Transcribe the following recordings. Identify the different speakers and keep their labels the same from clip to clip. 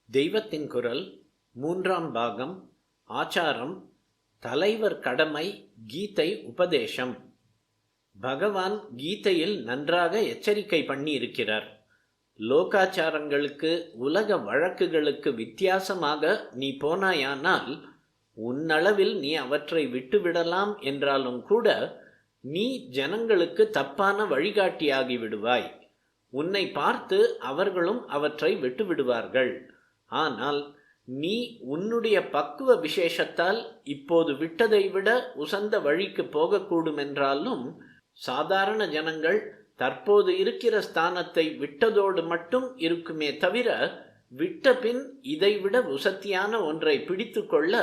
Speaker 1: தெய்வத்தின் குரல் மூன்றாம் பாகம். ஆச்சாரம், தலைவர் கடமை, கீதை உபதேசம். பகவான் கீதையில் நன்றாக எச்சரிக்கை பண்ணி இருக்கிறார். லோகாச்சாரங்களுக்கு, உலக வழக்குகளுக்கு வித்தியாசமாக நீ போனாயானால் உன்னளவில் நீ அவற்றை விட்டுவிடலாம் என்றாலும் கூட நீ ஜனங்களுக்கு தப்பான வழிகாட்டியாகி விடுவாய். உன்னை பார்த்து அவர்களும் அவற்றை விட்டுவிடுவார்கள். ஆனால் நீ உன்னுடைய பக்குவ விசேஷத்தால் இப்போது விட்டதை விட உசந்த வழிக்கு போகக்கூடும் என்றாலும் சாதாரண ஜனங்கள் தற்போது இருக்கிற ஸ்தானத்தை விட்டதோடு மட்டும் இருக்குமே தவிர விட்ட பின் இதைவிட உசத்தியான ஒன்றை பிடித்து கொள்ள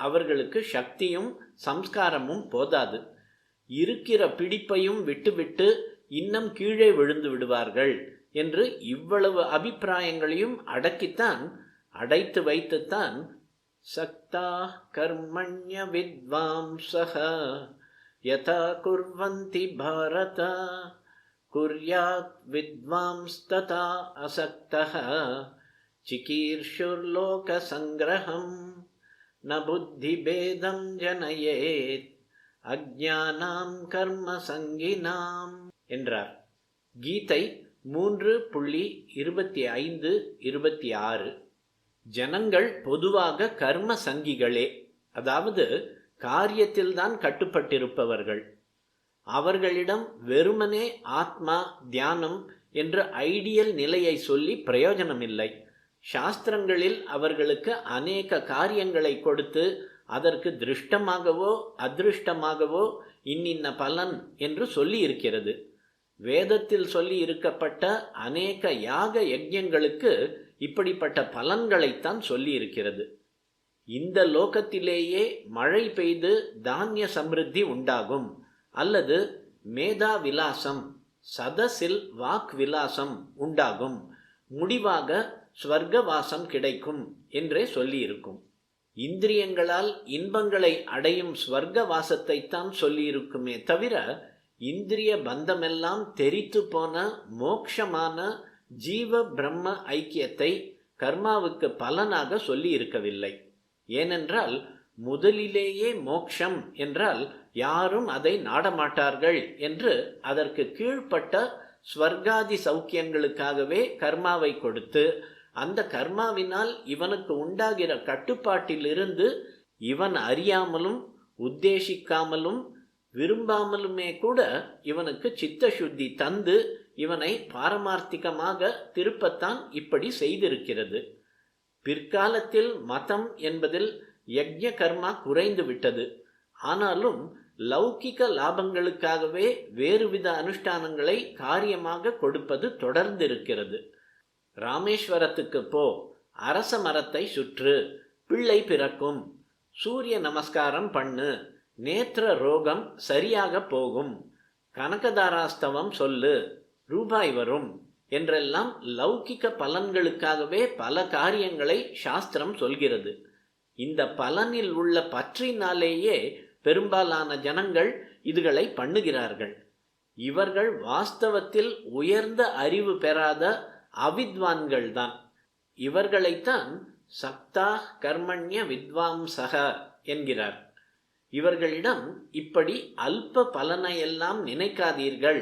Speaker 1: அவர்களுக்கு சக்தியும் சம்ஸ்காரமும் போதாது. இருக்கிற பிடிப்பையும் விட்டுவிட்டு இன்னும் கீழே விழுந்து விடுவார்கள் என்று இவ்வளவு அபிப்பிராயங்களையும் அடைத்து வைத்துத்தான் சக்தா கர்மண்ய வித்வாம்சஹ யதா குர்வந்தி பாரத குர்யாத் வித்வாம்ஸ்ததா அசக்தஹ சிகீர்ஷுர்லோக சங்கிரஹம் ந புத்தி பேதம் ஜனயேத் அஜ்ஞானாம் கர்ம சங்கினாம் என்றார். கீதை 3.25-26. ஜனங்கள் பொதுவாக கர்ம சங்கிகளே, அதாவது காரியத்தில்தான் கட்டுப்பட்டிருப்பவர்கள். அவர்களிடம் வெறுமனே ஆத்மா தியானம் என்ற ஐடியல் நிலையை சொல்லி பிரயோஜனமில்லை. சாஸ்திரங்களில் அவர்களுக்கு அநேக காரியங்களை கொடுத்து அதற்கு திருஷ்டமாகவோ அதிருஷ்டமாகவோ இன்னின்ன பலன் என்று சொல்லி இருக்கிறது. வேதத்தில் சொல்லி இருக்கப்பட்ட அநேக யாக யஜ்ஞங்களுக்கு இப்படிப்பட்ட பலன்களைத்தான் சொல்லி இருக்கிறது. இந்த லோகத்திலேயே மழை பெய்து தானிய சமிருத்தி உண்டாகும், அல்லது மேதா விலாசம் சதசில் வாக் விலாசம் உண்டாகும், முடிவாக ஸ்வர்க்கவாசம் கிடைக்கும் என்றே சொல்லியிருக்கும். இந்திரியங்களால் இன்பங்களை அடையும் ஸ்வர்க்க வாசத்தைத்தான் சொல்லியிருக்குமே தவிர இந்திரிய பந்தமெல்லாம் தெரித்து போன மோக்ஷமான ஜீவ பிரம்ம ஐக்கியத்தை கர்மாவுக்கு பலனாக சொல்லி இருக்கவில்லை. ஏனென்றால் முதலிலேயே மோக்ஷம் என்றால் யாரும் அதை நாடமாட்டார்கள் என்று அதற்கு கீழ்ப்பட்ட ஸ்வர்காதி சௌக்கியங்களுக்காகவே கர்மாவை கொடுத்து அந்த கர்மாவினால் இவனுக்கு உண்டாகிற கட்டுப்பாட்டிலிருந்து இவன் அறியாமலும் உத்தேசிக்காமலும் விரும்பாமலுமே கூட இவனுக்கு சித்த சுத்தி தந்து இவனை பாரமார்த்திகமாக திருப்பத்தான் இப்படி செய்திருக்கிறது. பிற்காலத்தில் மதம் என்பதில் யஜ்ஞ கர்மா குறைந்து விட்டது. ஆனாலும் லௌகிக லாபங்களுக்காகவே வேறுவித அனுஷ்டானங்களை காரியமாக கொடுப்பது தொடர்ந்திருக்கிறது. ராமேஸ்வரத்துக்கு போ, அரச மரத்தை சுற்று, பிள்ளை பிறக்கும், சூரிய நமஸ்காரம் பண்ணு, நேத்திர ரோகம் சரியாக போகும், கனகதாராஸ்தவம் சொல்லு, ரூபாய் வரும் என்றெல்லாம் லௌகிக பலன்களுக்காகவே பல காரியங்களை சாஸ்திரம் சொல்கிறது. இந்த பலனில் உள்ள பற்றினாலேயே பெரும்பாலான ஜனங்கள் இதுகளை பண்ணுகிறார்கள். இவர்கள் வாஸ்தவத்தில் உயர்ந்த அறிவு பெறாத அவித்வான்கள் தான். இவர்களைத்தான் சக்தா கர்மண்ய வித்வாம்சக என்கிறார். இவர்களிடம் இப்படி அல்ப பலனையெல்லாம் நினைக்காதீர்கள்,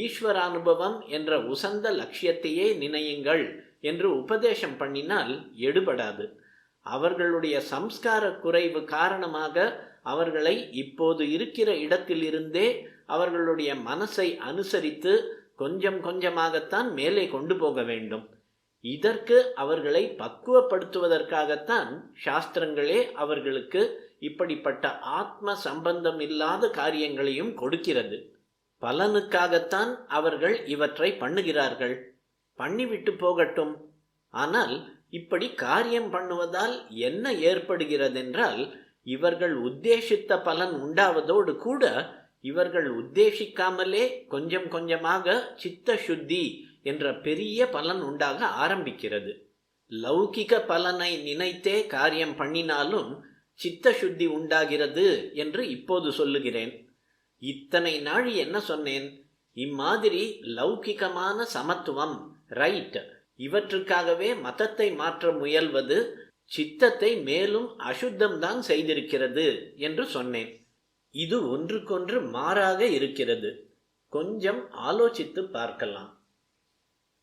Speaker 1: ஈஸ்வரானுபவம் என்ற உசந்த லட்சியத்தையே நினையுங்கள் என்று உபதேசம் பண்ணினால் எடுபடாது. அவர்களுடைய சம்ஸ்கார குறைவு காரணமாக அவர்களை இப்போது இருக்கிற இடத்திலிருந்தே அவர்களுடைய மனசை அனுசரித்து கொஞ்சம் கொஞ்சமாகத்தான் மேலே கொண்டு போக வேண்டும். இதற்கு அவர்களை பக்குவப்படுத்துவதற்காகத்தான் சாஸ்திரங்களே அவர்களுக்கு இப்படிப்பட்ட ஆத்ம சம்பந்தம் இல்லாத காரியங்களையும் கொடுக்கிறது. பலனுக்காகத்தான் அவர்கள் இவற்றை பண்ணுகிறார்கள். பண்ணிவிட்டு போகட்டும். ஆனால் இப்படி காரியம் பண்ணுவதால் என்ன ஏற்படுகிறதென்றால் இவர்கள் உத்தேசித்த பலன் உண்டாவதோடு கூட இவர்கள் உத்தேசிக்காமலே கொஞ்சம் கொஞ்சமாக சித்த சுத்தி என்ற பெரிய பலன் உண்டாக ஆரம்பிக்கிறது. லௌகிக பலனை நினைத்தே காரியம் பண்ணினாலும் சித்த சுத்தி உண்டாகிறது என்று இப்போது சொல்லுகிறேன். இத்தனை நாள் என்ன சொன்னேன்? இம்மாதிரி லௌகிகமான சமத்துவம், ரைட், இவற்றுக்காகவே மதத்தை மாற்ற முயல்வது சித்தத்தை மேலும் அசுத்தம்தான் செய்திருக்கிறது என்று சொன்னேன். இது ஒன்றுக்கொன்று மாறாக இருக்கிறது. கொஞ்சம் ஆலோசித்து பார்க்கலாம்.